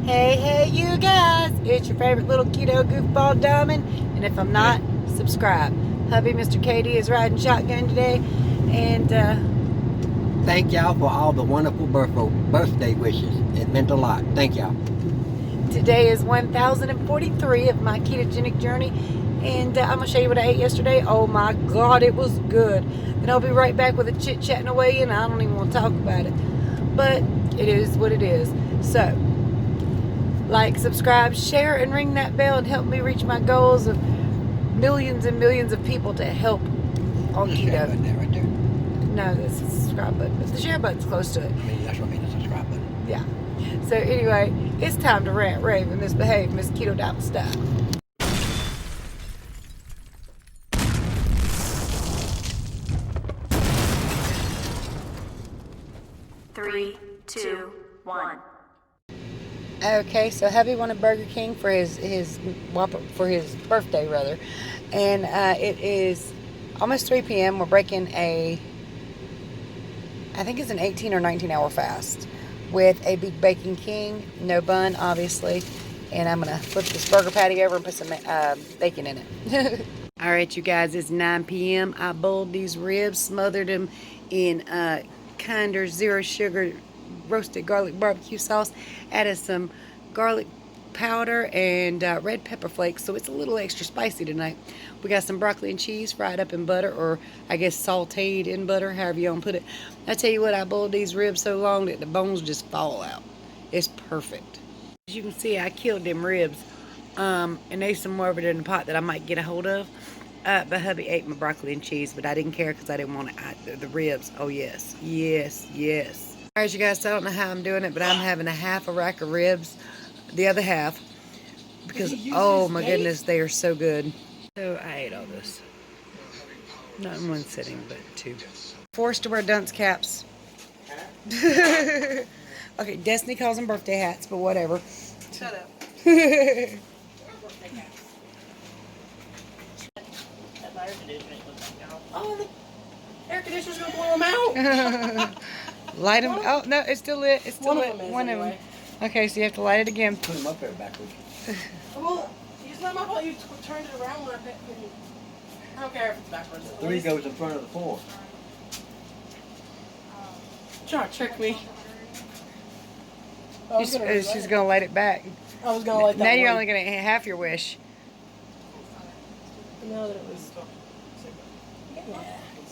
Hey, you guys! It's your favorite little keto goofball Diamond, and if I'm not, subscribe. Hubby, Mr. KD, is riding shotgun today, and thank y'all for all the wonderful birthday wishes. It meant a lot. Thank y'all. Today is 1043 of my ketogenic journey, and I'm gonna show you what I ate yesterday. Oh my God, it was good. And I'll be right back with a chit-chatting away, and I don't even want to talk about it, but it is what it is. So, like, subscribe, share, and ring that bell and help me reach my goals of millions and millions of people to help on keto. Share button there, right there. No, that's the subscribe button, but the share button's close to it. I mean, that's what I mean, the subscribe button. Yeah. So anyway, it's time to rant, rave, and misbehave, Miss Keto Diamond style. Three, two, one. Okay, so hubby wanted Burger King for his birthday rather, and it is almost 3 p.m. We're breaking I think it's an 18 or 19 hour fast with a Big Bacon King, no bun obviously, and I'm gonna flip this burger patty over and put some bacon in it. All right, you guys, it's 9 p.m. I boiled these ribs, smothered them in Kinder zero sugar roasted garlic barbecue sauce, added some garlic powder and red pepper flakes, so it's a little extra spicy tonight. We got some broccoli and cheese fried up in butter, or I guess sauteed in butter, however you want to put it. I tell you what, I boiled these ribs so long that the bones just fall out. It's perfect. As you can see, I killed them ribs, and there's some more of it in the pot that I might get a hold of. But hubby ate my broccoli and cheese, but I didn't care because I didn't want the ribs. Oh yes, yes, yes. All right, you guys, so I don't know how I'm doing it, but I'm having a half a rack of ribs, the other half, because, oh my goodness, they are so good. So I ate all this. Not in one sitting, but two. Forced to wear dunce caps. Okay, Destiny calls them birthday hats, but whatever. Shut up. Oh, the air conditioner's gonna blow them out. Light them. Oh no, it's still lit. It's still lit. One of them. Okay, so you have to light it again. Put them up there backwards. Well, it's not my fault. You turned it around when I don't care if it's backwards. Three goes in front of the four. Trying to trick me. She's gonna light it back. I was gonna light that. Now you're one. only gonna half your wish. Now that it was. Yeah.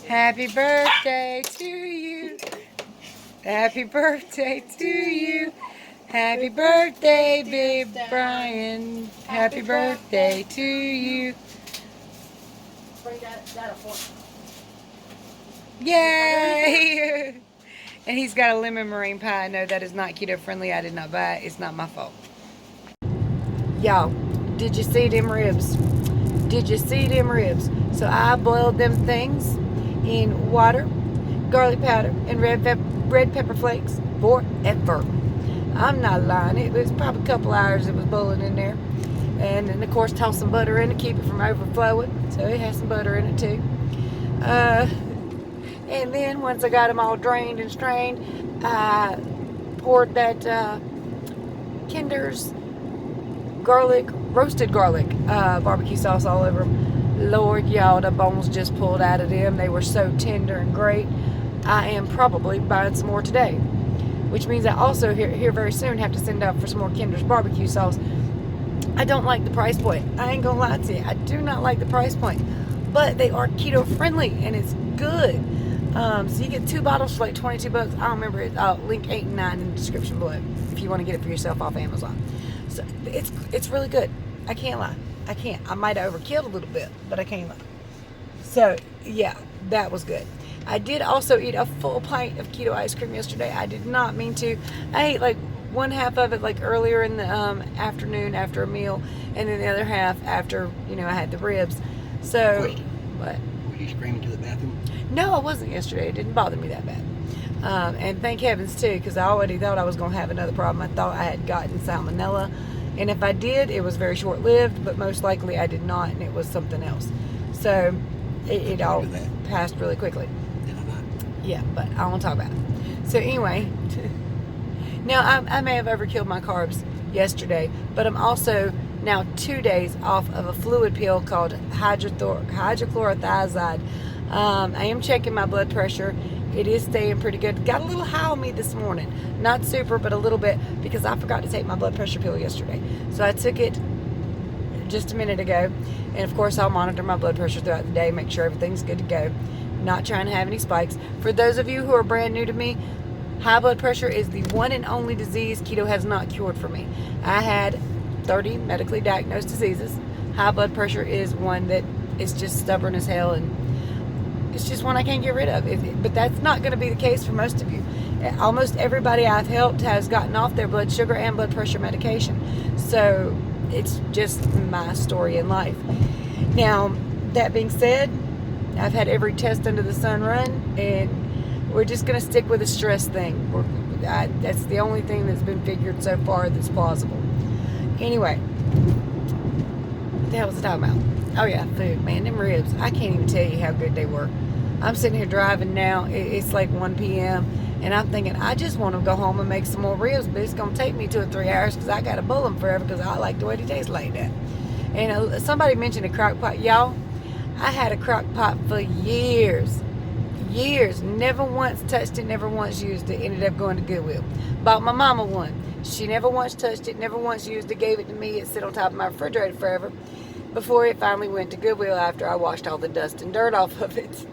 Happy birthday to you. Happy birthday to you. Happy birthday, Big Brian. Happy birthday to you. Bring that a fork. Yay! And he's got a lemon meringue pie. No, that is not keto friendly. I did not buy it. It's not my fault. Y'all, did you see them ribs? Did you see them ribs? So I boiled them things in water, garlic powder, and red pepper flakes forever. I'm not lying. It was probably a couple hours it was boiling in there. And then, of course, toss some butter in to keep it from overflowing. So it has some butter in it, too. And then once I got them all drained and strained, I poured that Kinder's roasted garlic barbecue sauce all over them. Lord, y'all, the bones just pulled out of them. They were so tender and great. I am probably buying some more today, which means I also here very soon have to send out for some more Kinder's barbecue sauce. I don't like the price point. I ain't gonna lie to you. I do not like the price point, but they are keto friendly and it's good. So you get 2 bottles for like 22 bucks. I don't remember it. I'll link 8 and 9 in the description below if you want to get it for yourself off Amazon. So it's really good. I can't lie. I can't. I might have overkilled a little bit, but I can't lie. So yeah, that was good. I did also eat a full pint of keto ice cream yesterday. I did not mean to. I ate like one half of it like earlier in the afternoon after a meal, and then the other half after I had the ribs. So, Question. What? Were you screaming to the bathroom? No, I wasn't yesterday. It didn't bother me that bad. And thank heavens too, because I already thought I was going to have another problem. I thought I had gotten salmonella, and if I did, it was very short-lived, but most likely I did not, and it was something else. So it all passed really quickly. Did I not? Yeah, but I won't talk about it. So anyway, now I may have overkilled my carbs yesterday, but I'm also now 2 days off of a fluid pill called hydrochlorothiazide. I am checking my blood pressure. It is staying pretty good. Got a little high on me this morning. Not super, but a little bit, because I forgot to take my blood pressure pill yesterday. So I took it just a minute ago. And of course, I'll monitor my blood pressure throughout the day, make sure everything's good to go. Not trying to have any spikes. For those of you who are brand new to me, high blood pressure is the one and only disease keto has not cured for me. I had 30 medically diagnosed diseases. High blood pressure is one that is just stubborn as hell, and it's just one I can't get rid of. But that's not going to be the case for most of you. Almost everybody I've helped has gotten off their blood sugar and blood pressure medication. So it's just my story in life. Now, that being said, I've had every test under the sun run, and we're just going to stick with the stress thing. That's the only thing that's been figured so far that's plausible. Anyway, what the hell was I talking about? Oh yeah, food, man, them ribs. I can't even tell you how good they were. I'm sitting here driving now. It's like 1 p.m. and I'm thinking, I just want to go home and make some more ribs, but it's going to take me 2 or 3 hours because I got to boil them forever because I like the way they taste like that. And somebody mentioned a crock pot. Y'all, I had a crock pot for years. Never once touched it, never once used it. Ended up going to Goodwill. Bought my mama one. She never once touched it, never once used it, gave it to me. It sit on top of my refrigerator forever before it finally went to Goodwill after I washed all the dust and dirt off of it.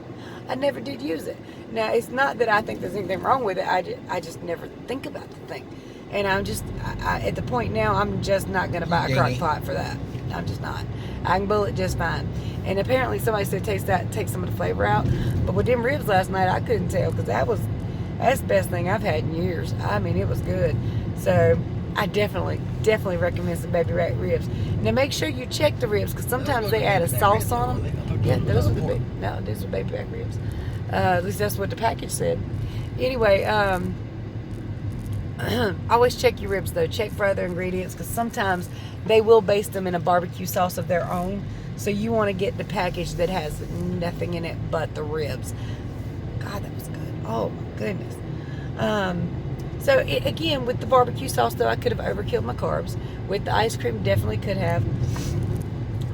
I never did use it. Now, it's not that I think there's anything wrong with it. I just never think about the thing. And I'm just, at the point now, I'm just not going to buy a crock pot for that. I'm just not. I can boil it just fine. And apparently somebody said take some of the flavor out. But with them ribs last night, I couldn't tell because that's the best thing I've had in years. I mean, it was good. So I definitely recommend some Baby Back ribs. Now make sure you check the ribs because sometimes they add a sauce on them. Yeah, those are these are Baby Back ribs. At least that's what the package said. Anyway, always check your ribs though. Check for other ingredients because sometimes they will baste them in a barbecue sauce of their own. So you want to get the package that has nothing in it but the ribs. God, that was good. Oh my goodness. So again, with the barbecue sauce though, I could have overkilled my carbs. With the ice cream, definitely could have.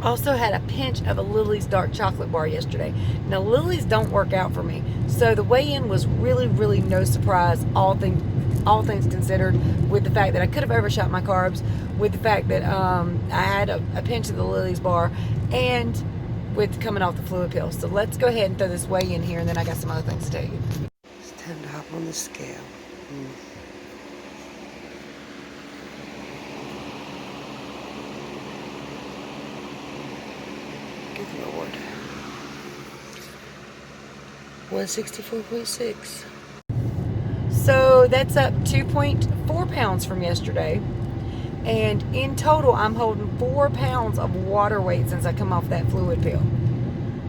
Also had a pinch of a Lily's dark chocolate bar yesterday. Now Lily's don't work out for me. So the weigh-in was really no surprise, all things considered, with the fact that I could have overshot my carbs, with the fact that I had a pinch of the Lily's bar, and with coming off the fluid pill. So let's go ahead and throw this weigh-in here, and then I got some other things to tell you. It's time to hop on the scale. Good Lord. 164.6. So that's up 2.4 pounds from yesterday. And in total, I'm holding 4 pounds of water weight since I come off that fluid pill.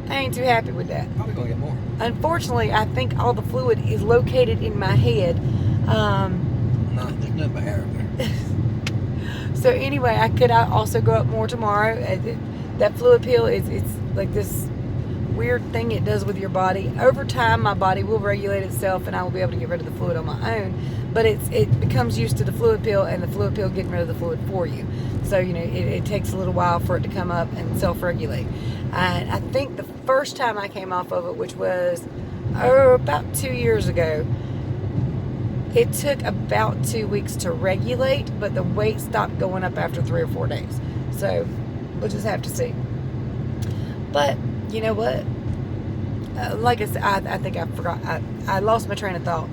I ain't too happy with that. Probably gonna get more. Unfortunately, I think all the fluid is located in my head. No, there's nothing but air there. So anyway, I could also go up more tomorrow. That fluid pill it's like this weird thing it does with your body. Over time, my body will regulate itself, and I will be able to get rid of the fluid on my own. But it becomes used to the fluid pill, and the fluid pill getting rid of the fluid for you. So it takes a little while for it to come up and self-regulate. And I think the first time I came off of it, which was about 2 years ago, it took about 2 weeks to regulate, but the weight stopped going up after 3 or 4 days. So we'll just have to see. But you know what? Like I said, I think I forgot. I lost my train of thought.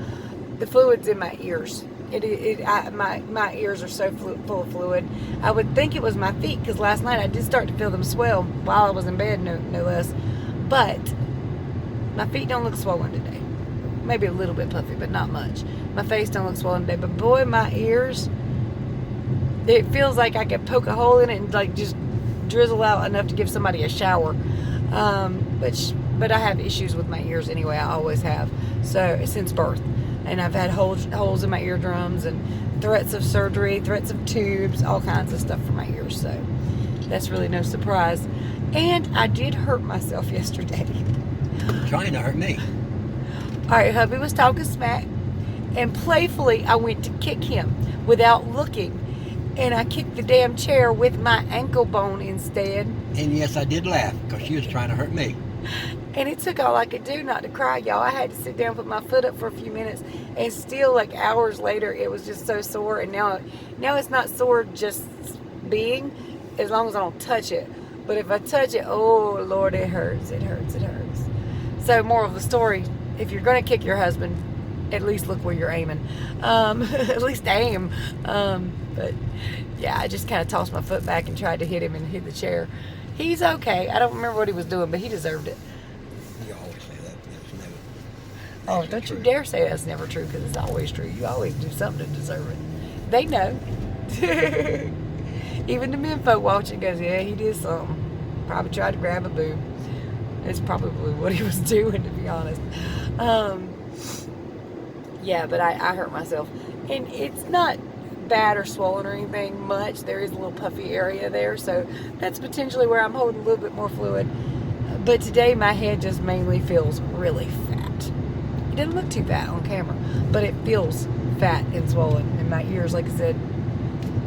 The fluid's in my ears. My ears are so full of fluid. I would think it was my feet because last night I did start to feel them swell while I was in bed, no less. But my feet don't look swollen today. Maybe a little bit puffy, but not much. My face don't look swollen today. But boy, my ears, it feels like I could poke a hole in it and like just drizzle out enough to give somebody a shower. But I have issues with my ears anyway. I always have. So since birth. And I've had holes in my eardrums and threats of surgery, threats of tubes, all kinds of stuff for my ears. So that's really no surprise. And I did hurt myself yesterday. Trying to hurt me. All right, hubby was talking smack, and playfully I went to kick him without looking. and I kicked the damn chair with my ankle bone instead. And yes, I did laugh because she was trying to hurt me. And it took all I could do not to cry, y'all. I had to sit down, put my foot up for a few minutes, and still, like hours later, it was just so sore. And now it's not sore just being, as long as I don't touch it. But if I touch it, oh Lord, it hurts. It hurts. It hurts. So, moral of the story: if you're gonna kick your husband, at least look where you're aiming. At least aim. But yeah, I just kind of tossed my foot back and tried to hit him and hit the chair. He's okay. I don't remember what he was doing, but he deserved it. You always say that. That's never. Oh, don't you dare say that's never true, because it's always true. You always do something to deserve it. They know. Even the men folk watching goes, yeah, he did something. Probably tried to grab a boob. It's probably what he was doing, to be honest. Yeah, but I hurt myself. And it's not bad or swollen or anything much. There is a little puffy area there, so that's potentially where I'm holding a little bit more fluid. But today my head just mainly feels really fat. It doesn't look too fat on camera, but it feels fat and swollen. And my ears, like I said,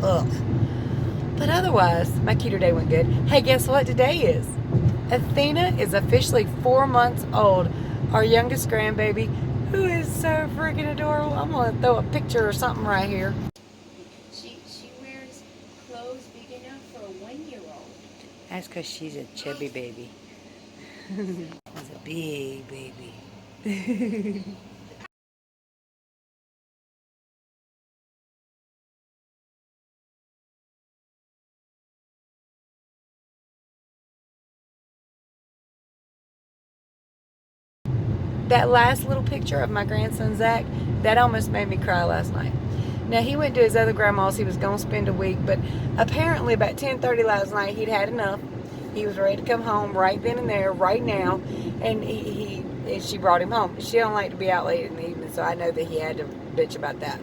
ugh. But otherwise, my keto day went good. Hey, guess what today is? Athena is officially 4 months old. Our youngest grandbaby, who is so freaking adorable. I'm going to throw a picture or something right here. She wears clothes big enough for a 1-year-old. That's because she's a chubby baby. She's a big baby. That last little picture of my grandson Zach, that almost made me cry last night. Now, he went to his other grandma's. He was going to spend a week, but apparently about 10:30 last night, he'd had enough. He was ready to come home right then and there, right now, and she brought him home. She don't like to be out late in the evening, so I know that he had to bitch about that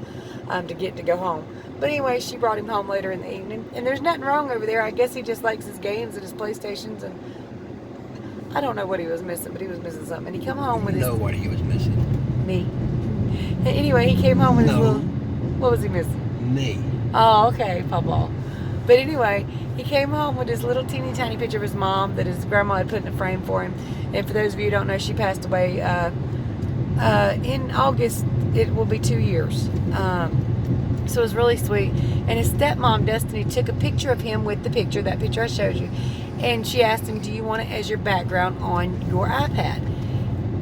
to get to go home. But anyway, she brought him home later in the evening, and there's nothing wrong over there. I guess he just likes his games and his PlayStations, and I don't know what he was missing, but he was missing something. And he come home with You know what he was missing? me. And anyway, he came home with his No. little. What was he missing? Me. Oh, okay, Papa. But anyway, he came home with this little teeny tiny picture of his mom that his grandma had put in a frame for him. And for those of you who don't know, she passed away in August. It will be 2 years. So it was really sweet. And his stepmom, Destiny, took a picture of him with the picture, that picture I showed you. And she asked him, do you want it as your background on your iPad?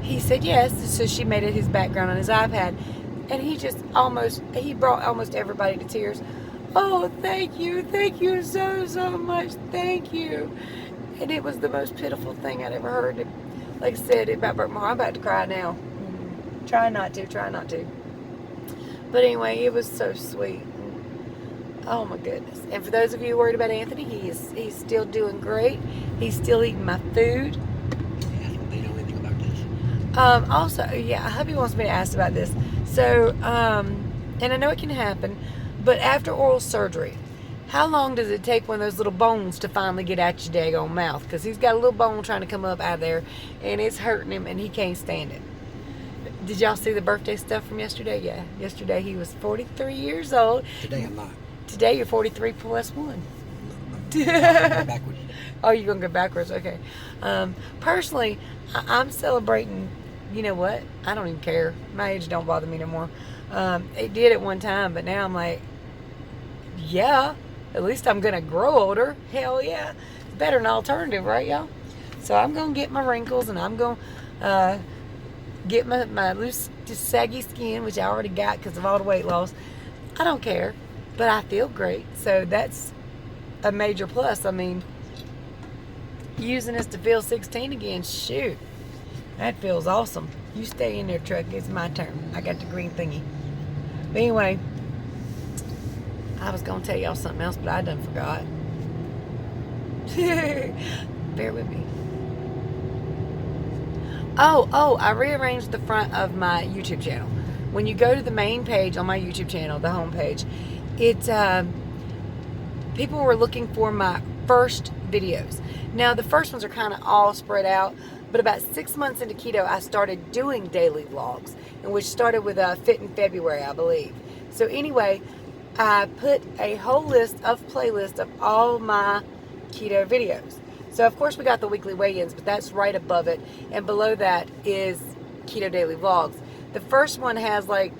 He said yes. So she made it his background on his iPad. And he brought almost everybody to tears. Oh, thank you so much, thank you. And it was the most pitiful thing I'd ever heard. Like I said, it about broke my heart. I'm about to cry now. Try not to. But anyway, it was so sweet. Oh my goodness. And for those of you worried about Anthony, he's still doing great. He's still eating my food. They know anything about this? Also, yeah, hubby wants me to ask about this. So, and I know it can happen, but after oral surgery, how long does it take one of those little bones to finally get out your daggone mouth? Because he's got a little bone trying to come up out of there, and it's hurting him, and he can't stand it. Did y'all see the birthday stuff from yesterday? Yeah, yesterday he was 43 years old. Today I'm not. Today you're 43 plus 1. Backwards. Oh, you're going to go backwards? Okay. Personally, I'm celebrating, you know what? I don't even care. My age don't bother me no more. It did at one time, but now I'm like, yeah, at least I'm going to grow older. Hell yeah. It's better than alternative, right, y'all? So I'm going to get my wrinkles, and I'm going to get my loose, just saggy skin, which I already got because of all the weight loss. I don't care, but I feel great. So that's a major plus. I mean, using this to feel 16 again, shoot, that feels awesome. You stay in there, truck. It's my turn. I got the green thingy. But anyway, I was going to tell y'all something else, but I done forgot. Bear with me. Oh, I rearranged the front of my YouTube channel. When you go to the main page on my YouTube channel, the home page, people were looking for my first videos. Now, the first ones are kind of all spread out, but about 6 months into keto, I started doing daily vlogs, and which started with Fit in February, I believe. So anyway, I put a whole playlist of all my keto videos. So of course we got the weekly weigh-ins, but that's right above it. And below that is Keto Daily Vlogs. The first one has like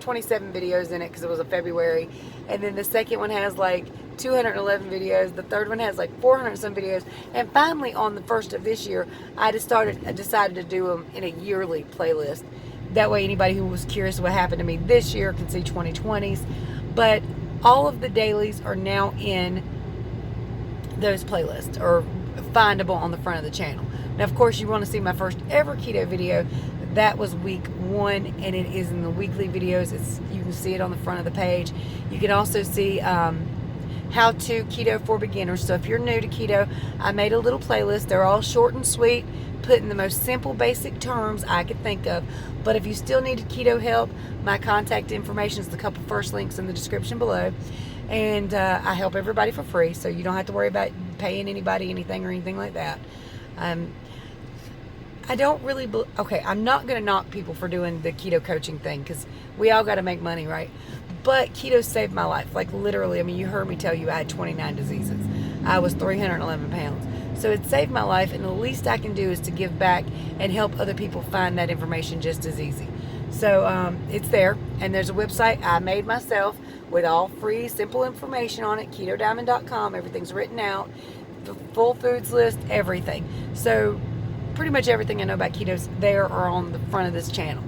27 videos in it because it was a February. And then the second one has like 211 videos. The third one has like 400 some videos. And finally on the first of this year, I decided to do them in a yearly playlist. That way anybody who was curious what happened to me this year can see 2020s. But all of the dailies are now in those playlists or findable on the front of the channel. Now, of course, you want to see my first ever keto video. That was week 1, and it is in the weekly videos. You can see it on the front of the page. You can also see how to keto for beginners. So if you're new to keto, I made a little playlist. They're all short and sweet, put in the most simple, basic terms I could think of. But if you still need keto help, my contact information is the couple first links in the description below. And I help everybody for free, so you don't have to worry about paying anybody anything or anything like that. I don't really, okay, I'm not going to knock people for doing the keto coaching thing because we all got to make money, right? But keto saved my life. Like literally, I mean, you heard me tell you I had 29 diseases. I was 311 pounds. So it saved my life, and the least I can do is to give back and help other people find that information just as easy. So it's there, and there's a website I made myself with all free, simple information on it, ketodiamond.com. Everything's written out, the full foods list, everything. So pretty much everything I know about ketos there or on the front of this channel.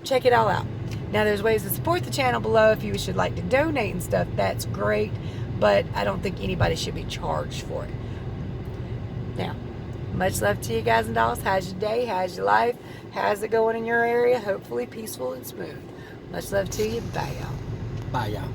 Check it all out. Now there's ways to support the channel below if you should like to donate and stuff. That's great, but I don't think anybody should be charged for it. Now, much love to you guys and dolls. How's your day? How's your life? How's it going in your area? Hopefully peaceful and smooth. Much love to you. Bye, y'all. Bye, y'all.